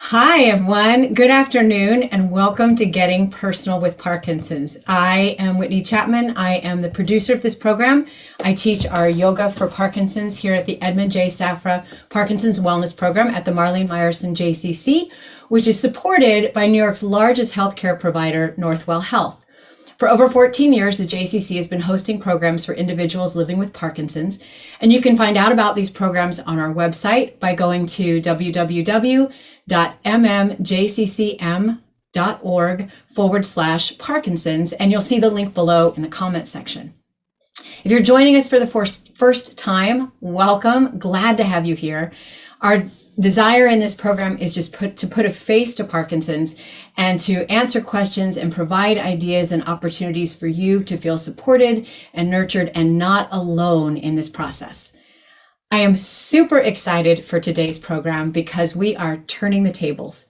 Hi, everyone. Good afternoon, and welcome to Getting Personal with Parkinson's. I am Whitney Chapman. I am the producer of this program. I teach our Yoga for Parkinson's here at the Edmond J. Safra Parkinson's Wellness Program at the Marlene Meyerson JCC, which is supported by New York's largest healthcare provider, Northwell Health. For over 14 years, the JCC has been hosting programs for individuals living with Parkinson's, and you can find out about these programs on our website by going to www.mmjccm.org/Parkinson's, and you'll see the link below in the comment section. If you're joining us for the first time, welcome. Glad to have you here. Our desire in this program is just to put a face to Parkinson's and to answer questions and provide ideas and opportunities for you to feel supported and nurtured and not alone in this process. I am super excited for today's program because we are turning the tables.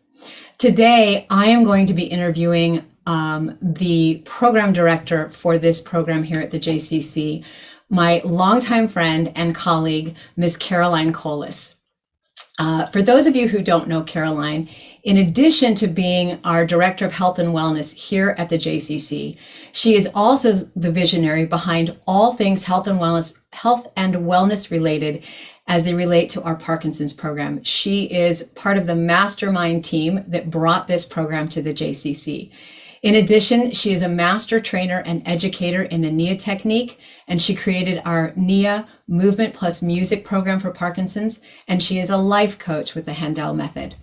Today, I am going to be interviewing the program director for this program here at the JCC, my longtime friend and colleague, Ms. Kohles. For those of you who don't know Caroline, in addition to being our Director of Health and Wellness here at the JCC, she is also the visionary behind all things health and wellness related as they relate to our Parkinson's program. She is part of the mastermind team that brought this program to the JCC. In addition, she is a master trainer and educator in the NIA technique, and she created our NIA Movement Plus Music program for Parkinson's, and she is a life coach with the Handel method.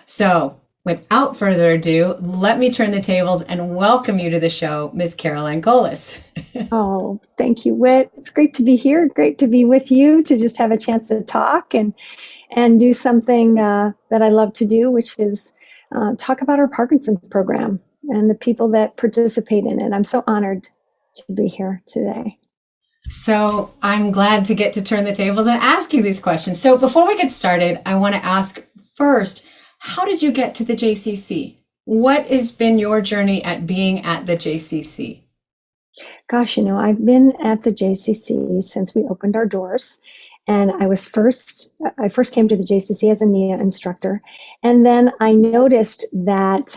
So without further ado, let me turn the tables and welcome you to the show, Ms. Caroline Kohles. Oh, thank you, Whit. It's great to be here. Great to be with you, to just have a chance to talk and do something that I love to do, which is talk about our Parkinson's program and the people that participate in it. I'm so honored to be here today. So I'm glad to get to turn the tables and ask you these questions. So before we get started, I want to ask first, how did you get to the JCC? What has been your journey at being at the JCC? Gosh, I've been at the JCC since we opened our doors. And I first came to the JCC as a NIA instructor. And then I noticed that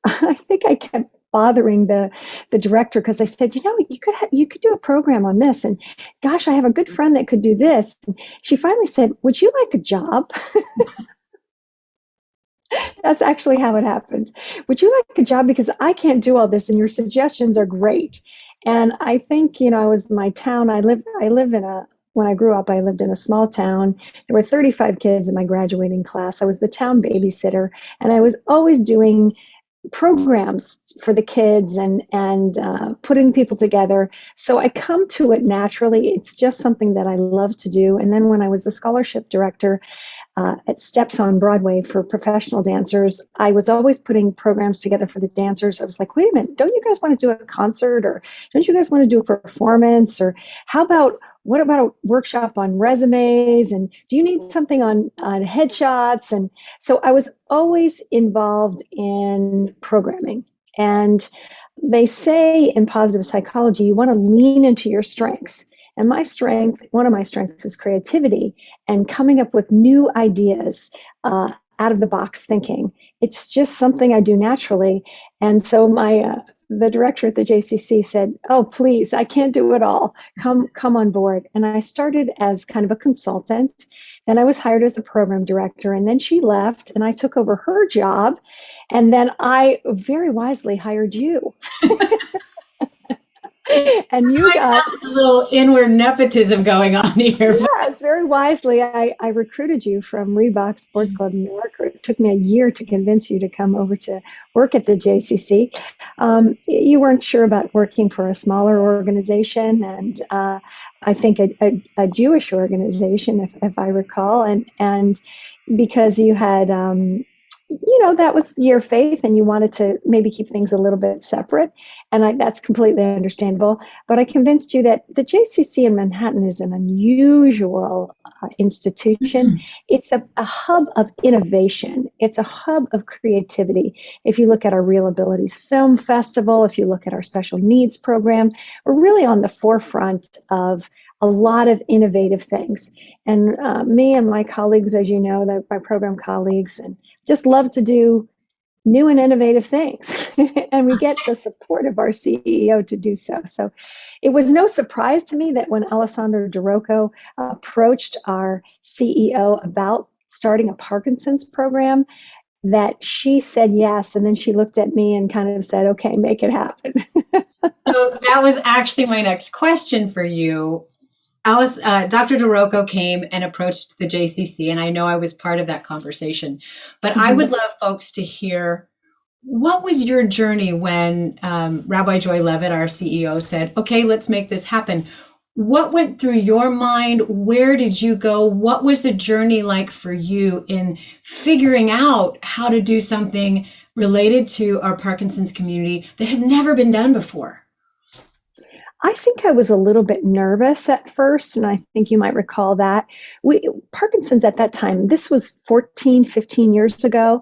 I think I kept bothering the director because I said, you could do a program on this. And gosh, I have a good friend that could do this. And she finally said, would you like a job? That's actually how it happened. Would you like a job? Because I can't do all this and your suggestions are great. And I think, it was my town. When I grew up, I lived in a small town. There were 35 kids in my graduating class. I was the town babysitter, and I was always doing programs for the kids and putting people together. So I come to it naturally. It's just something that I love to do. And then when I was the scholarship director at Steps on Broadway for professional dancers, I was always putting programs together for the dancers. I was like, wait a minute, don't you guys want to do a concert, or don't you guys want to do a performance, or what about a workshop on resumes, and do you need something on headshots? And so I was always involved in programming. And they say in positive psychology, you want to lean into your strengths. And one of my strengths is creativity and coming up with new ideas, out of the box thinking. It's just something I do naturally. And so the director at the JCC said, oh, please, I can't do it all. Come on board. And I started as kind of a consultant. Then I was hired as a program director, and then she left and I took over her job. And then I very wisely hired you. And you got a little inward nepotism going on here. Yes, very wisely. I recruited you from Reebok Sports Club in New York. It took me a year to convince you to come over to work at the JCC. You weren't sure about working for a smaller organization, and I think a Jewish organization, if I recall, and because you had that was your faith and you wanted to maybe keep things a little bit separate. And that's completely understandable. But I convinced you that the JCC in Manhattan is an unusual institution. Mm-hmm. It's a hub of innovation. It's a hub of creativity. If you look at our Real Abilities Film Festival, if you look at our special needs program, we're really on the forefront of a lot of innovative things. And me and my colleagues, as you know, my program colleagues and just love to do new and innovative things. And we get the support of our CEO to do so. So it was no surprise to me that when Alessandra DeRocco approached our CEO about starting a Parkinson's program, that she said yes. And then she looked at me and kind of said, okay, make it happen. So that was actually my next question for you. Dr. DeRocco came and approached the JCC, and I know I was part of that conversation, but I would love folks to hear, what was your journey when Rabbi Joy Levitt, our CEO, said, okay, let's make this happen? What went through your mind? Where did you go? What was the journey like for you in figuring out how to do something related to our Parkinson's community that had never been done before? I think I was a little bit nervous at first, and I think you might recall that. Parkinson's at that time, this was 14, 15 years ago,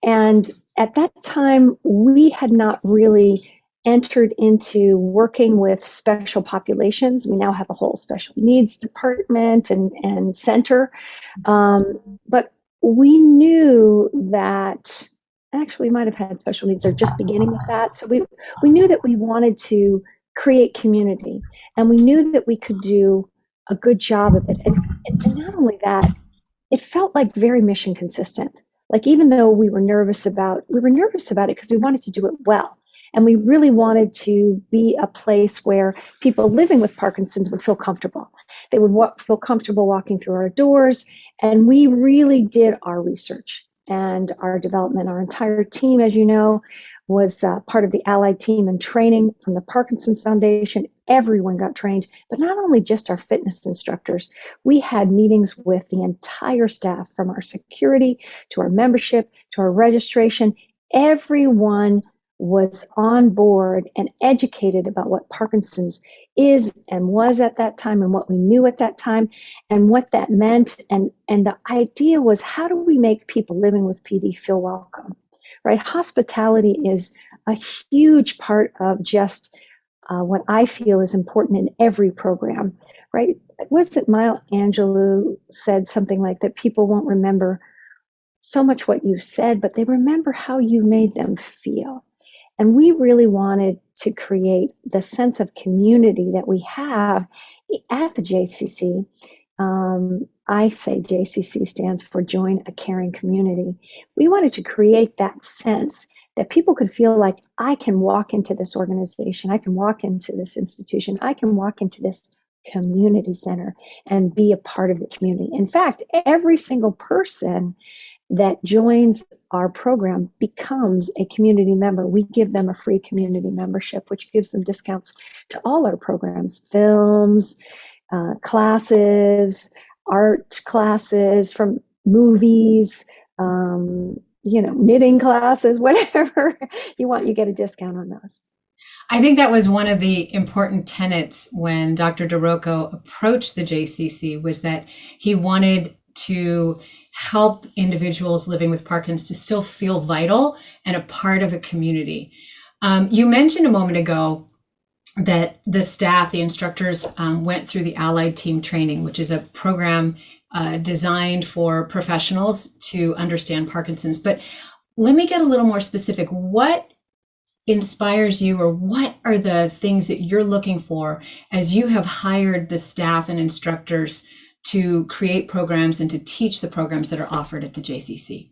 and at that time, we had not really entered into working with special populations. We now have a whole special needs department and center, but we knew that actually we might have had special needs or just beginning with that. So we knew that we wanted to create community, and we knew that we could do a good job of it. And not only that, it felt like very mission consistent. Like, even though we were nervous about it because we wanted to do it well. And we really wanted to be a place where people living with Parkinson's would feel comfortable. They would feel comfortable walking through our doors. And we really did our research and our development. Our entire team, as you know, was part of the allied team and training from the Parkinson's Foundation. Everyone got trained, but not only just our fitness instructors. We had meetings with the entire staff, from our security to our membership to our registration. Everyone was on board and educated about what Parkinson's is and was at that time, and what we knew at that time, and what that meant. And the idea was, how do we make people living with PD feel welcome? Right? Hospitality is a huge part of just what I feel is important in every program, right? Was it Maya Angelou said something like that? People won't remember so much what you said, but they remember how you made them feel. And we really wanted to create the sense of community that we have at the JCC. I say JCC stands for Join a Caring Community. We wanted to create that sense that people could feel like, I can walk into this organization, I can walk into this institution, I can walk into this community center and be a part of the community. In fact, every single person that joins our program becomes a community member. We give them a free community membership, which gives them discounts to all our programs, films, classes, art classes, from movies, knitting classes, whatever you want, you get a discount on those. I think that was one of the important tenets when Dr. DeRocco approached the JCC, was that he wanted to help individuals living with Parkinson's to still feel vital and a part of a community. You mentioned a moment ago that the staff, the instructors, went through the Allied Team Training, which is a program designed for professionals to understand Parkinson's. But let me get a little more specific. What inspires you, or what are the things that you're looking for as you have hired the staff and instructors to create programs and to teach the programs that are offered at the JCC?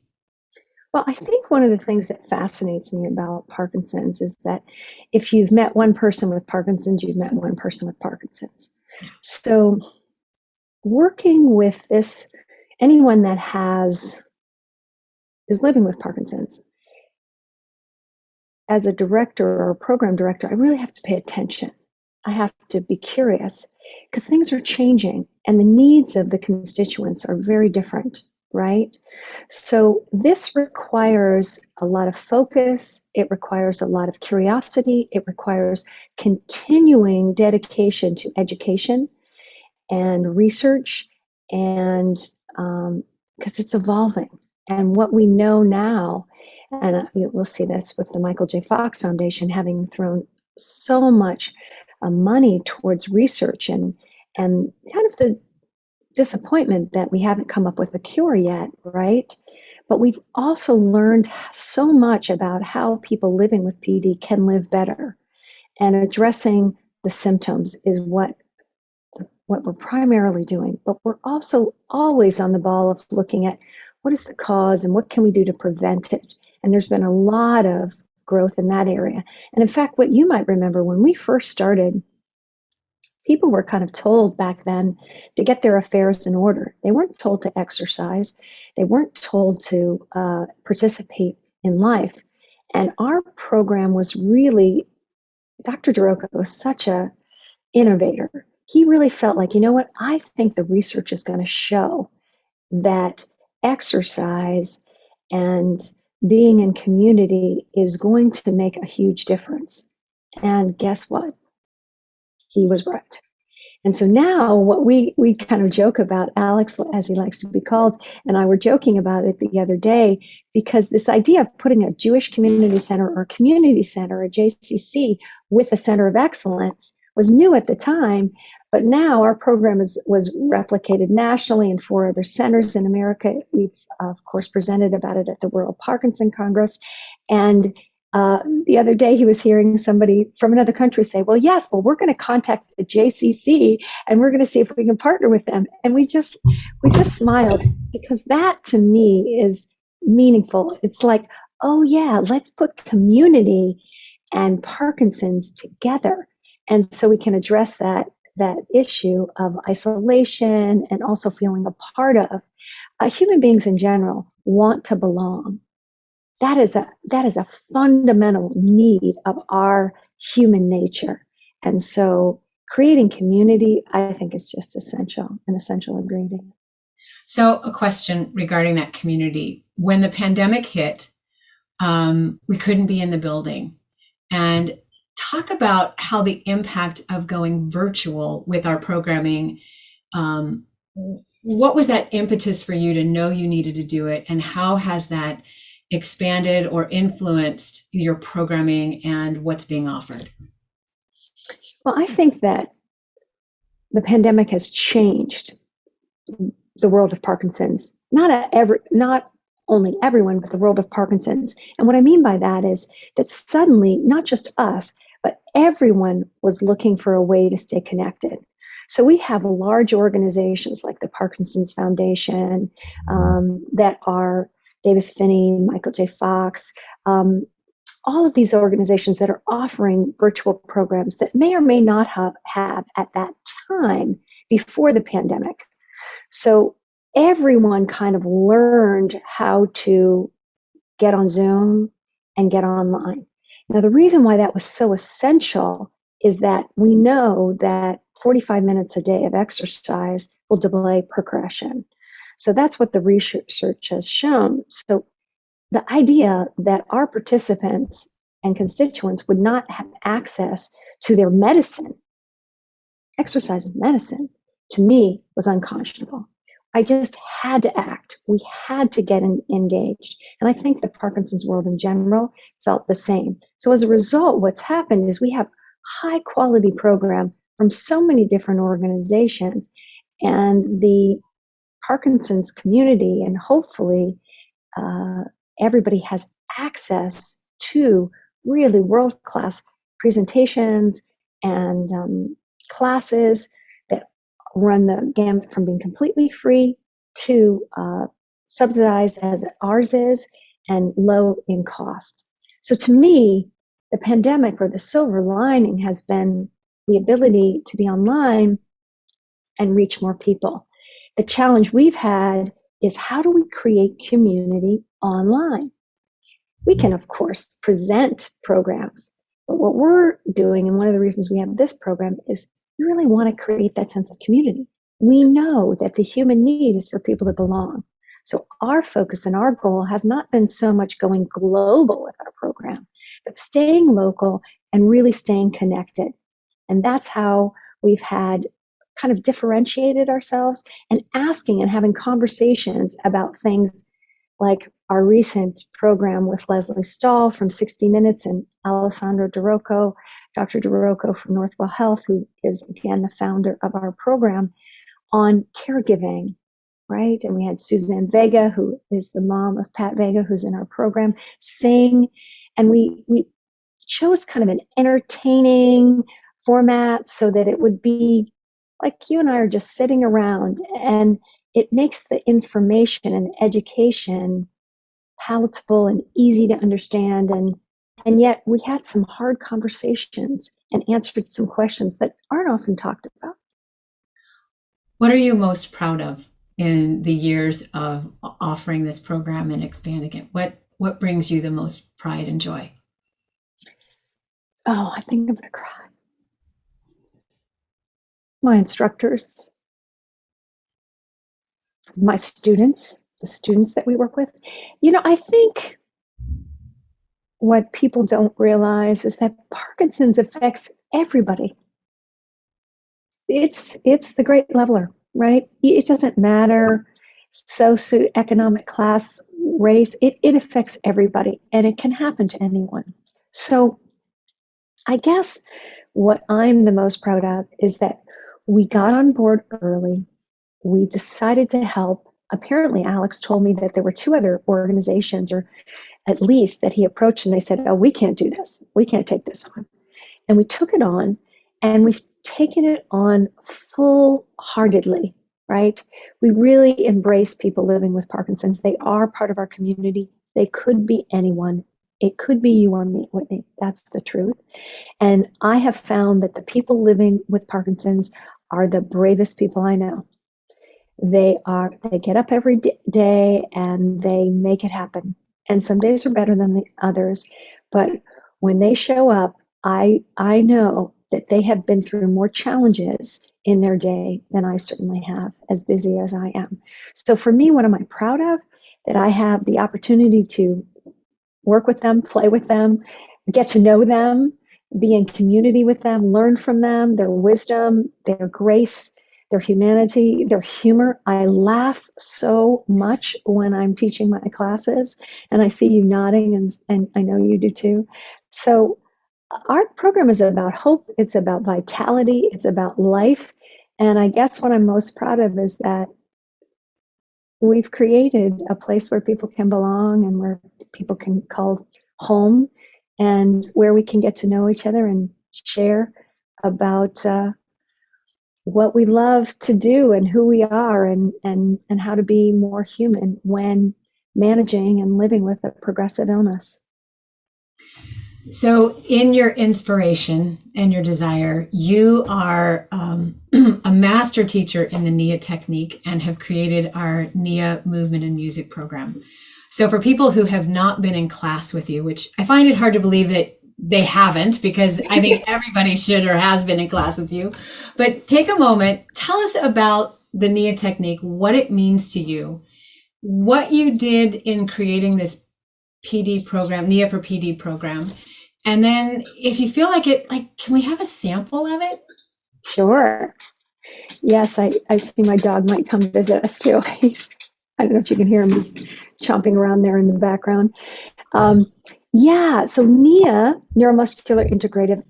Well, I think one of the things that fascinates me about Parkinson's is that if you've met one person with Parkinson's, you've met one person with Parkinson's. So working with anyone that is living with Parkinson's, as a director or a program director, I really have to pay attention. I have to be curious, because things are changing and the needs of the constituents are very different, right? So this requires a lot of focus. It requires a lot of curiosity. It requires continuing dedication to education and research, and because it's evolving. And what we know now, and we'll see this with the Michael J. Fox Foundation having thrown so much money towards research, and kind of the disappointment that we haven't come up with a cure yet, right? But we've also learned so much about how people living with PD can live better. And addressing the symptoms is what we're primarily doing. But we're also always on the ball of looking at what is the cause and what can we do to prevent it. And there's been a lot of growth in that area. And in fact, what you might remember when we first started, people were kind of told back then to get their affairs in order. They weren't told to exercise. They weren't told to participate in life. And our program was really, Dr. DeRocco was such a innovator. He really felt like, you know what, I think the research is going to show that exercise and being in community is going to make a huge difference. And guess what? He was right. And so now what we kind of joke about, Alex, as he likes to be called, and I were joking about it the other day, because this idea of putting a Jewish community center or community center, a JCC, with a center of excellence was new at the time. But now our program was replicated nationally in 4 other centers in America. We've, of course, presented about it at the World Parkinson Congress. And the other day he was hearing somebody from another country say, well, yes, well, we're going to contact the JCC and we're going to see if we can partner with them. And we just smiled, because that to me is meaningful. It's like, oh yeah, let's put community and Parkinson's together. And so we can address that issue of isolation and also feeling a part of. Human beings in general want to belong. That is a fundamental need of our human nature. And so creating community, I think, is just an essential ingredient. So a question regarding that community. When the pandemic hit, we couldn't be in the building. And talk about how the impact of going virtual with our programming, what was that impetus for you to know you needed to do it? And how has that expanded or influenced your programming and what's being offered? Well, I think that the pandemic has changed the world of Parkinson's. Not only everyone, but the world of Parkinson's. And what I mean by that is that suddenly, not just us, but everyone was looking for a way to stay connected. So we have large organizations like the Parkinson's Foundation that are Davis Finney, Michael J. Fox, all of these organizations that are offering virtual programs that may or may not have at that time before the pandemic. So everyone kind of learned how to get on Zoom and get online. Now, the reason why that was so essential is that we know that 45 minutes a day of exercise will delay progression. So that's what the research has shown. So the idea that our participants and constituents would not have access to their medicine, exercise is medicine, to me was unconscionable. I just had to act. We had to get engaged. And I think the Parkinson's world in general felt the same. So as a result, what's happened is we have high quality program from so many different organizations, and the Parkinson's community, and hopefully everybody has access to really world-class presentations and classes that run the gamut from being completely free to subsidized as ours is and low in cost. So to me, the pandemic, or the silver lining, has been the ability to be online and reach more people. The challenge we've had is, how do we create community online? We can, of course, present programs, but what we're doing, and one of the reasons we have this program, is we really want to create that sense of community. We know that the human need is for people to belong. So our focus and our goal has not been so much going global with our program, but staying local and really staying connected. And that's how we've had kind of differentiated ourselves and asking and having conversations about things like our recent program with Leslie Stahl from 60 Minutes and Alessandro DeRocco, Dr. DeRocco from Northwell Health, who is again the founder of our program, on caregiving right? And we had Suzanne Vega, who is the mom of Pat Vega, who's in our program, sing. And we chose kind of an entertaining format so that it would be like you and I are just sitting around, and it makes the information and education palatable and easy to understand. And yet we had some hard conversations and answered some questions that aren't often talked about. What are you most proud of in the years of offering this program and expanding it? What brings you the most pride and joy? Oh, I think I'm going to cry. My instructors, my students, the students that we work with. I think what people don't realize is that Parkinson's affects everybody. It's the great leveler, right? It doesn't matter socioeconomic class, race. It affects everybody, and it can happen to anyone. So I guess what I'm the most proud of is that we got on board early. We decided to help. Apparently, Alex told me that there were two other organizations, or at least that he approached, and they said, "Oh, we can't do this. We can't take this on." And we took it on, and we've taken it on full-heartedly, right? We really embrace people living with Parkinson's. They are part of our community. They could be anyone. It could be you or me, Whitney. That's the truth. And I have found that the people living with Parkinson's are the bravest people I know. They get up every day and they make it happen. And some days are better than the others. But when they show up, I know that they have been through more challenges in their day than I certainly have, as busy as I am. So for me, what am I proud of? That I have the opportunity to work with them, play with them, get to know them, be in community with them, learn from them, their wisdom, their grace, their humanity, their humor. I laugh so much when I'm teaching my classes, and I see you nodding, and I know you do too. So our program is about hope. It's about vitality. It's about life. And I guess what I'm most proud of is that we've created a place where people can belong and where people can call home, and where we can get to know each other and share about what we love to do and who we are, and how to be more human when managing and living with a progressive illness. So, in your inspiration and your desire, you are a master teacher in the NIA technique and have created our NIA movement and music program. So, for people who have not been in class with you, which I find it hard to believe that they haven't, because I think everybody should or has been in class with you, but take a moment, tell us about the NIA technique, what it means to you, what you did in creating this PD program, NIA for PD program. And then if you feel like it, can we have a sample of it? Sure. Yes, I see my dog might come visit us too. I don't know if you can hear him. He's chomping around there in the background. So NIA, neuromuscular integrative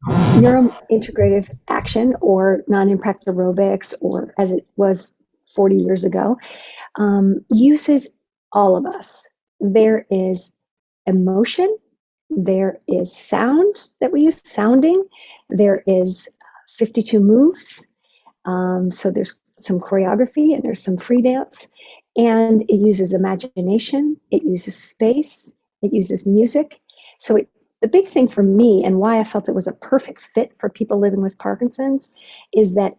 neurointegrative action, or non-impact aerobics, or as it was 40 years ago, uses all of us. There is emotion, there is sound that we use, sounding, there is 52 moves, so there's some choreography and there's some free dance, and it uses imagination, it uses space, it uses music. So the big thing for me, and why I felt it was a perfect fit for people living with Parkinson's, is that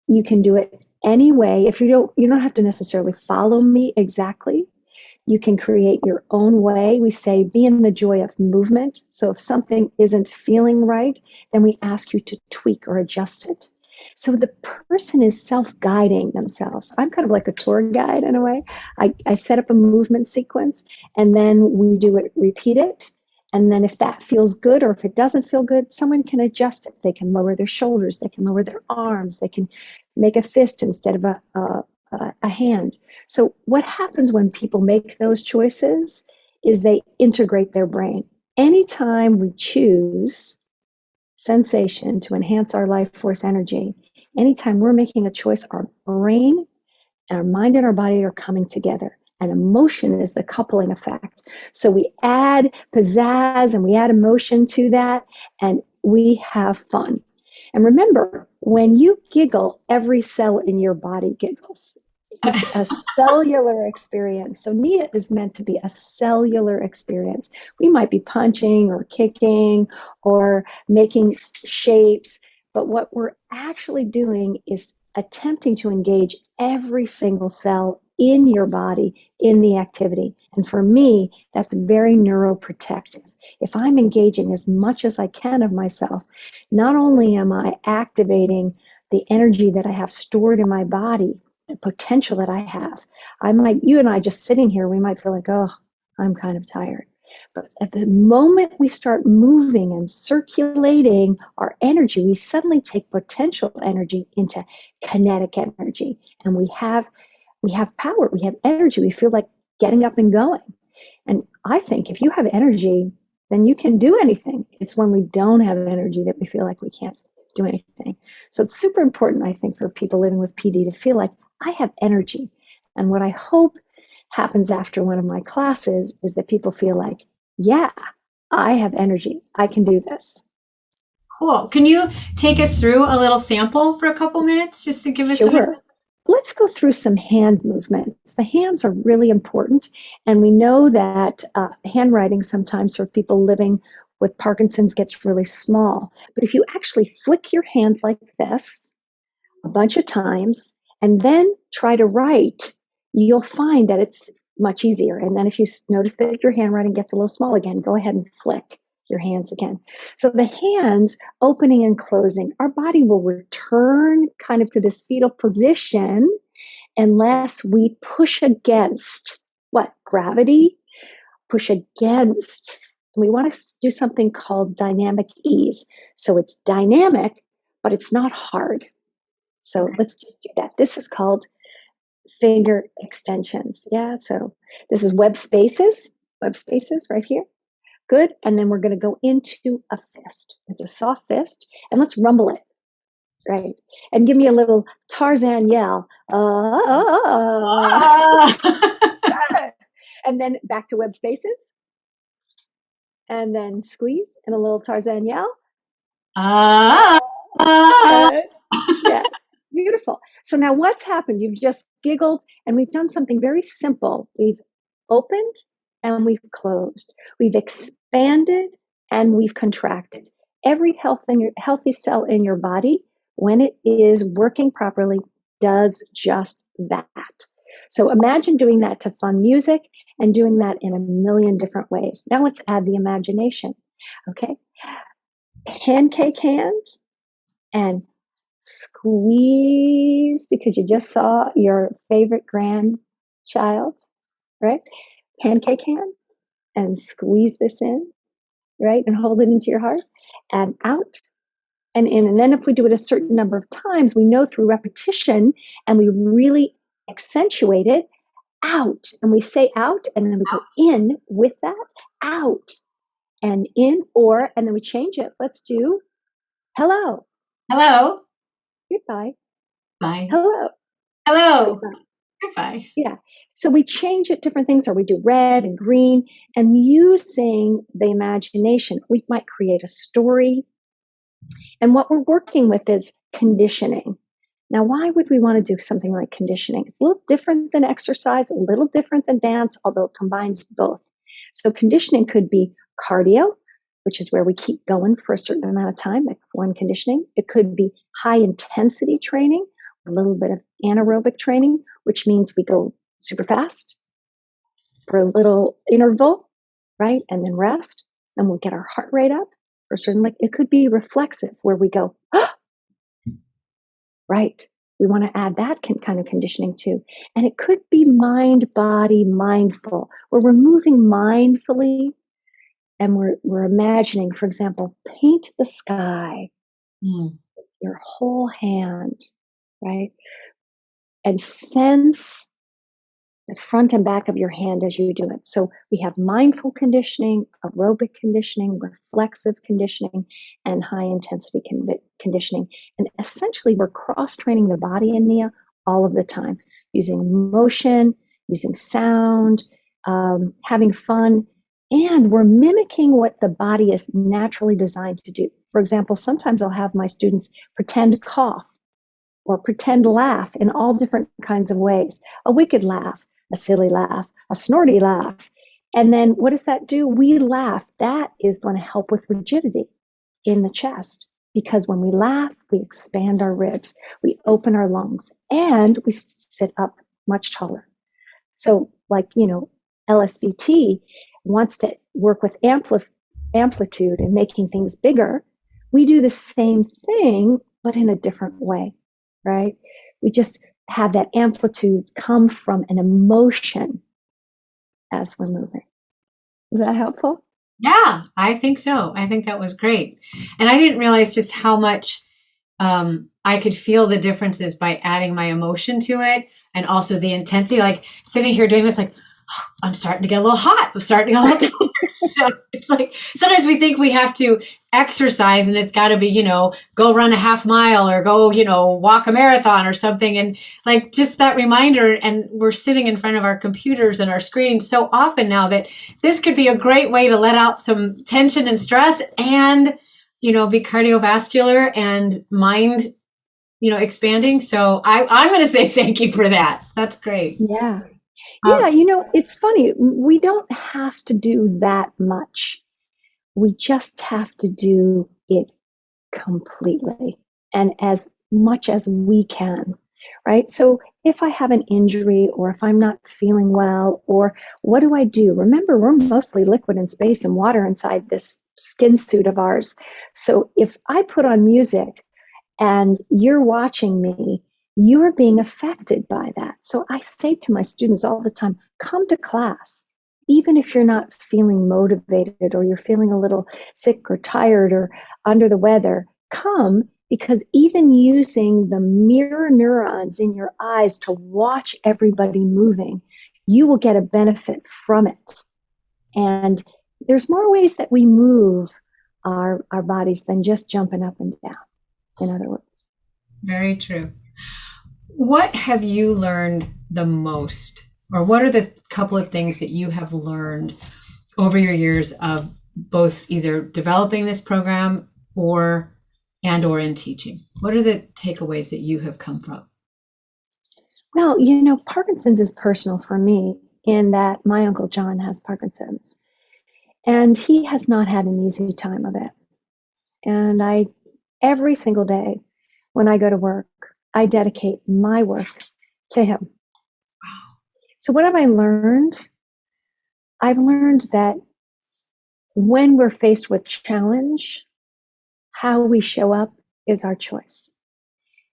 you can do it any way. If you don't have to necessarily follow me exactly. You can create your own way. We say, be in the joy of movement. So if something isn't feeling right, then we ask you to tweak or adjust it. So the person is self-guiding themselves. I'm kind of like a tour guide in a way. I set up a movement sequence, and then we repeat it. And then if that feels good, or if it doesn't feel good, someone can adjust it. They can lower their shoulders. They can lower their arms. They can make a fist instead of a hand. So what happens when people make those choices is they integrate their brain. Anytime we choose sensation to enhance our life force energy, anytime we're making a choice, our brain and our mind and our body are coming together. And emotion is the coupling effect. So we add pizzazz and we add emotion to that, and we have fun. And remember, when you giggle, every cell in your body giggles. It's a cellular experience. So Nia is meant to be a cellular experience. We might be punching or kicking or making shapes, but what we're actually doing is attempting to engage every single cell in your body in the activity. And for me, that's very neuroprotective. If I'm engaging as much as I can of myself, not only am I activating the energy that I have stored in my body, the potential that I have, you and I just sitting here, we might feel like, oh, I'm kind of tired. But at the moment we start moving and circulating our energy, we suddenly take potential energy into kinetic energy. And we have power, we have energy, we feel like getting up and going. And I think if you have energy, then you can do anything. It's when we don't have energy that we feel like we can't do anything. So it's super important, I think, for people living with PD to feel like I have energy. And what I hope happens after one of my classes is that people feel like, yeah, I have energy. I can do this. Cool. Can you take us through a little sample for a couple minutes just to give us Sure. Let's go through some hand movements. The hands are really important, and we know that handwriting sometimes for people living with Parkinson's gets really small. But if you actually flick your hands like this a bunch of times and then try to write, you'll find that it's much easier. And then if you notice that your handwriting gets a little small again, go ahead and flick your hands again. So the hands opening and closing, our body will return kind of to this fetal position unless we push against what? Gravity, push against. We want to do something called dynamic ease. So it's dynamic, but it's not hard. So let's just do that. This is called finger extensions. Yeah, so this is web spaces right here. Good. And then we're going to go into a fist. It's a soft fist. And let's rumble it. Right. And give me a little Tarzan yell. And then back to web spaces. And then squeeze and a little Tarzan yell. Yes. Beautiful. So now what's happened? You've just giggled and we've done something very simple. We've opened and we've closed. We've expanded and we've contracted. Every healthy cell in your body, when it is working properly, does just that. So imagine doing that to fun music and doing that in a million different ways. Now let's add the imagination. Okay. Pancake hands and squeeze because you just saw your favorite grandchild, right? Pancake hands and squeeze this in, right? And hold it into your heart and out and in. And then if we do it a certain number of times, we know through repetition and we really accentuate it, out. And we say out and then we go in with that, out and in, and then we change it. Let's do hello. Hello. Goodbye. Bye. Hello. Hello. Goodbye. Goodbye. Yeah. So we change it different things, or we do red and green, and using the imagination, we might create a story. And what we're working with is conditioning. Now, why would we want to do something like conditioning? It's a little different than exercise, a little different than dance, although it combines both. So conditioning could be cardio, which is where we keep going for a certain amount of time, like one conditioning. It could be high intensity training, a little bit of anaerobic training, which means we go super fast for a little interval, right? And then rest, and we'll get our heart rate up for certain. Like it could be reflexive, where we go, oh, right. We want to add that kind of conditioning too. And it could be mind, body, mindful, where we're moving mindfully and we're imagining, for example, paint the sky, your whole hand, right? And sense the front and back of your hand as you do it. So we have mindful conditioning, aerobic conditioning, reflexive conditioning, and high intensity conditioning. And essentially, we're cross training the body in Nia all of the time, using motion, using sound, having fun, and we're mimicking what the body is naturally designed to do. For example, sometimes I'll have my students pretend cough or pretend laugh in all different kinds of ways. A wicked laugh, a silly laugh, a snorty laugh. And then what does that do? We laugh. That is going to help with rigidity in the chest, because when we laugh, we expand our ribs, we open our lungs, and we sit up much taller. So like, LSVT wants to work with amplitude and making things bigger. We do the same thing, but in a different way, right? We just have that amplitude come from an emotion as we're moving. Is that helpful? Yeah, I think so. I think that was great. And I didn't realize just how much I could feel the differences by adding my emotion to it, and also the intensity. Like sitting here doing this, like, oh, I'm starting to get a little hot. I'm starting to get a little tired. So it's like sometimes we think we have to exercise and it's got to be, go run a half mile or go, walk a marathon or something. And like just that reminder, and we're sitting in front of our computers and our screens so often now that this could be a great way to let out some tension and stress and, be cardiovascular and mind, expanding. So I'm going to say thank you for that. That's great. Yeah. Yeah, it's funny. We don't have to do that much. We just have to do it completely and as much as we can, right? So if I have an injury or if I'm not feeling well, or what do I do? Remember, we're mostly liquid and space and water inside this skin suit of ours. So if I put on music and you're watching me, you are being affected by that. So I say to my students all the time, come to class. Even if you're not feeling motivated or you're feeling a little sick or tired or under the weather, come, because even using the mirror neurons in your eyes to watch everybody moving, you will get a benefit from it. And there's more ways that we move our bodies than just jumping up and down, in other words. Very true. What have you learned the most, or what are the couple of things that you have learned over your years of both either developing this program or in teaching? What are the takeaways that you have come from? Well, Parkinson's is personal for me in that my Uncle John has Parkinson's, and he has not had an easy time of it. And every single day when I go to work, I dedicate my work to him. So what have I learned? I've learned that when we're faced with challenge, how we show up is our choice.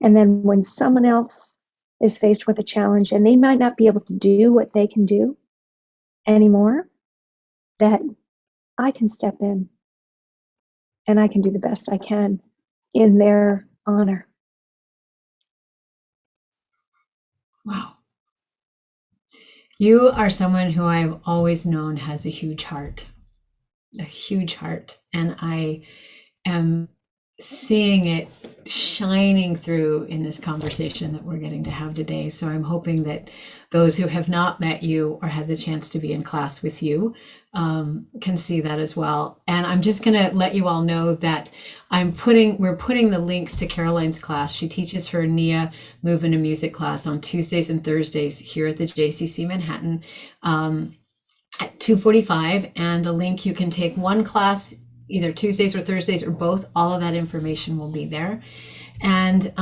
And then when someone else is faced with a challenge and they might not be able to do what they can do anymore, that I can step in and I can do the best I can in their honor. Wow. You are someone who I've always known has a huge heart. And I am seeing it shining through in this conversation that we're getting to have today. So I'm hoping that those who have not met you or had the chance to be in class with you can see that as well. And I'm just going to let you all know that we're putting the links to Caroline's class. She teaches her Nia movement and music class on Tuesdays and Thursdays here at the JCC Manhattan at 2:45. And the link, you can take one class either Tuesdays or Thursdays or both. All of that information will be there. And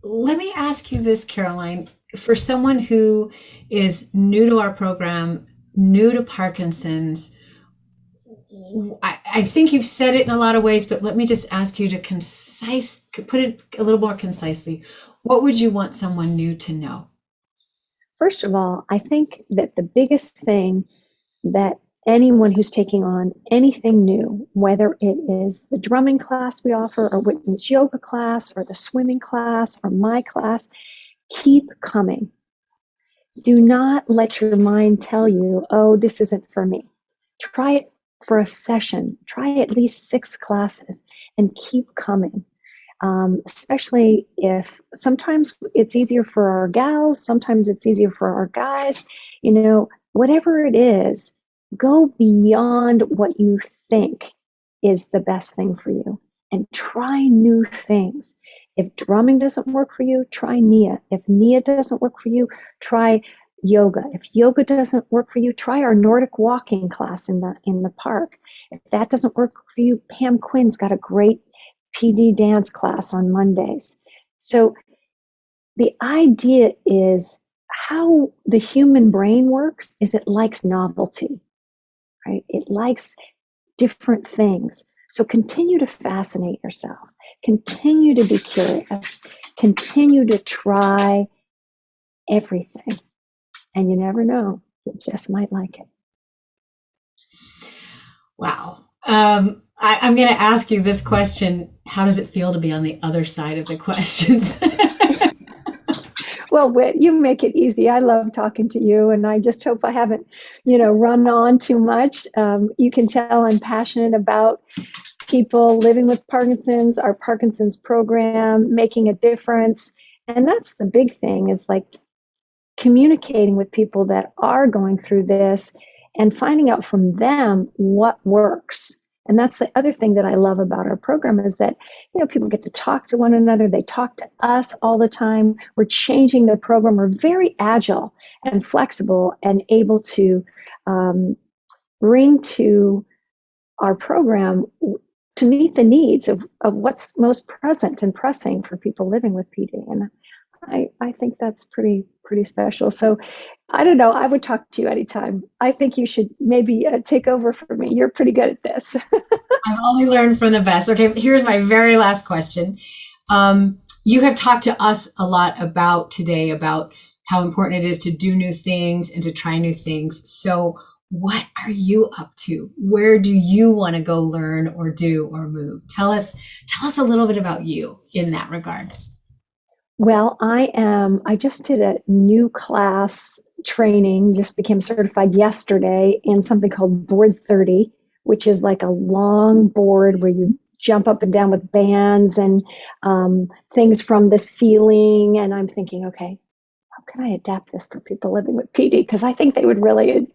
let me ask you this, Caroline, for someone who is new to our program, new to Parkinson's, I think you've said it in a lot of ways, but let me just ask you to put it a little more concisely. What would you want someone new to know? First of all, I think that the biggest thing that anyone who's taking on anything new, whether it is the drumming class we offer or Whitney's yoga class or the swimming class or my class, keep coming. Do not let your mind tell you, oh, this isn't for me. Try it for a session. Try at least 6 classes and keep coming. Especially if sometimes it's easier for our gals, sometimes it's easier for our guys. Whatever it is, go beyond what you think is the best thing for you and try new things. If drumming doesn't work for you, try Nia. If Nia doesn't work for you, try yoga. If yoga doesn't work for you, try our Nordic walking class in the park. If that doesn't work for you, Pam Quinn's got a great PD dance class on Mondays. So the idea is how the human brain works is it likes novelty, right? It likes different things. So continue to fascinate yourself. Continue to be curious. Continue to try everything. And you never know, you just might like it. Wow. I'm going to ask you this question. How does it feel to be on the other side of the questions? Well, Whit, you make it easy. I love talking to you, and I just hope I haven't, run on too much. You can tell I'm passionate about people living with Parkinson's, our Parkinson's program, making a difference. And that's the big thing, is like communicating with people that are going through this and finding out from them what works. And that's the other thing that I love about our program, is that, people get to talk to one another. They talk to us all the time. We're changing the program. We're very agile and flexible and able to bring to our program to meet the needs of what's most present and pressing for people living with PD. And I think that's pretty special. So I don't know. I would talk to you anytime. I think you should maybe take over for me. You're pretty good at this. I've only learned from the best. Okay, here's my very last question. You have talked to us a lot today about how important it is to do new things and to try new things. So what are you up to? Where do you want to go learn or do or move? Tell us a little bit about you in that regard. Well, I just did a new class training, just became certified yesterday in something called Board 30, which is like a long board where you jump up and down with bands and things from the ceiling. And I'm thinking, okay, how can I adapt this for people living with PD? Because I think they would really,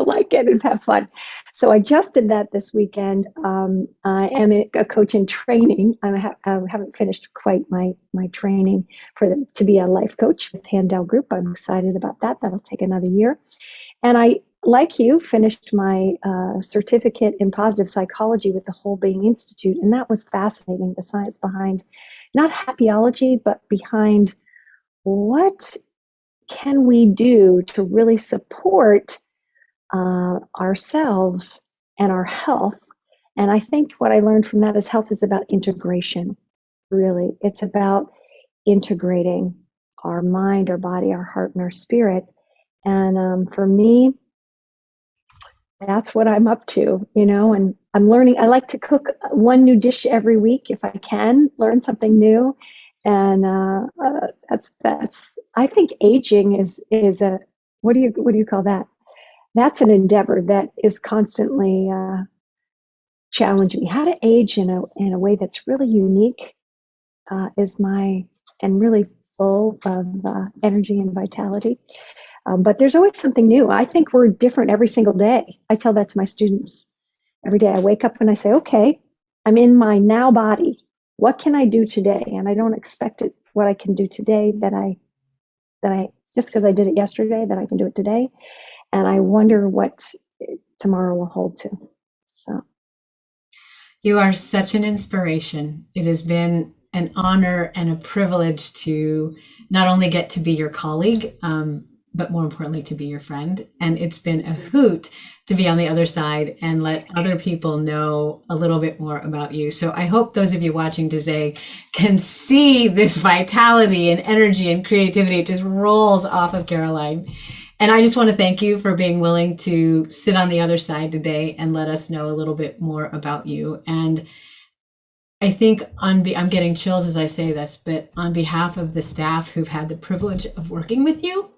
like it and have fun. So I just did that this weekend. I am a coach in training. I haven't finished quite my training to be a life coach with Handel Group. I'm excited about that. That'll take another year. And I, like you, finished my certificate in positive psychology with the Whole Being Institute. And that was fascinating, the science behind not happyology, but behind what can we do to really support ourselves and our health. And I think what I learned from that is health is about integration, really. It's about integrating our mind, our body, our heart, and our spirit. And for me, that's what I'm up to, and I'm learning. I like to cook one new dish every week if I can, learn something new. And that's. I think aging is a, what do you call that? That's an endeavor that is constantly challenging me. How to age in a way that's really unique and really full of energy and vitality. But there's always something new. I think we're different every single day. I tell that to my students every day. I wake up and I say, okay, I'm in my now body. What can I do today? And I don't expect what I can do today that I just because I did it yesterday, that I can do it today. And I wonder what tomorrow will hold too. So. You are such an inspiration. It has been an honor and a privilege to not only get to be your colleague, but more importantly, to be your friend. And it's been a hoot to be on the other side and let other people know a little bit more about you. So I hope those of you watching today can see this vitality and energy and creativity. It just rolls off of Caroline. And I just want to thank you for being willing to sit on the other side today and let us know a little bit more about you. And I think I'm getting chills as I say this, but on behalf of the staff who've had the privilege of working with you,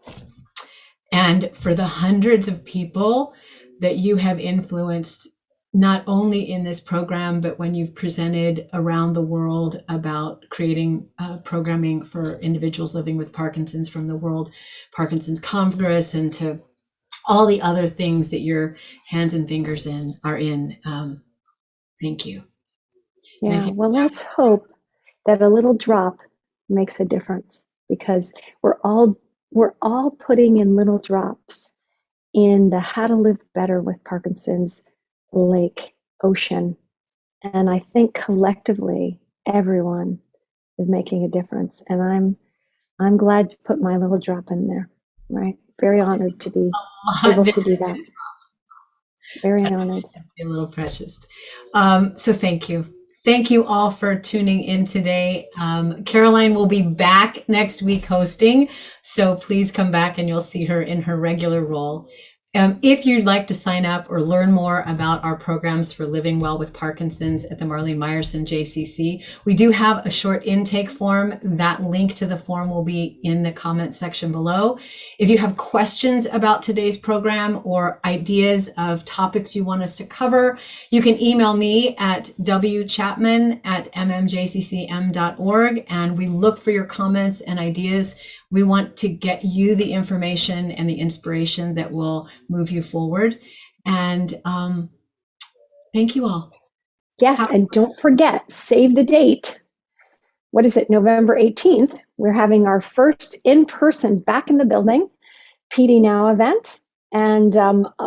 and for the hundreds of people that you have influenced, not only in this program, but when you've presented around the world about creating programming for individuals living with Parkinson's, from the World Parkinsons Congress and to all the other things that your hands and fingers are in. Thank you. Yeah, well, let's hope that a little drop makes a difference, because we're all putting in little drops in the How to Live Better with Parkinson's lake, ocean. And I think collectively, everyone is making a difference. And I'm glad to put my little drop in there, right? Very honored to be able to do that. Very honored. A little precious. So thank you. Thank you all for tuning in today. Caroline will be back next week hosting, so please come back and you'll see her in her regular role. If you'd like to sign up or learn more about our programs for living well with Parkinson's at the Marlene Meyerson JCC, we do have a short intake form. That link to the form will be in the comment section below. If you have questions about today's program or ideas of topics you want us to cover, you can email me at wchapman@mmjccm.org, and we look for your comments and ideas. We want to get you the information and the inspiration that will move you forward. And thank you all. Yes, and don't forget, save the date. What is it, November 18th? We're having our first in-person back in the building PD Now event. And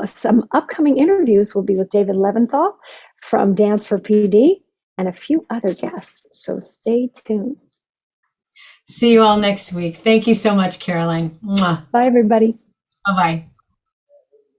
some upcoming interviews will be with David Leventhal from Dance for PD and a few other guests. So stay tuned. See you all next week. Thank you so much, Caroline. Mwah. Bye, everybody. Bye-bye.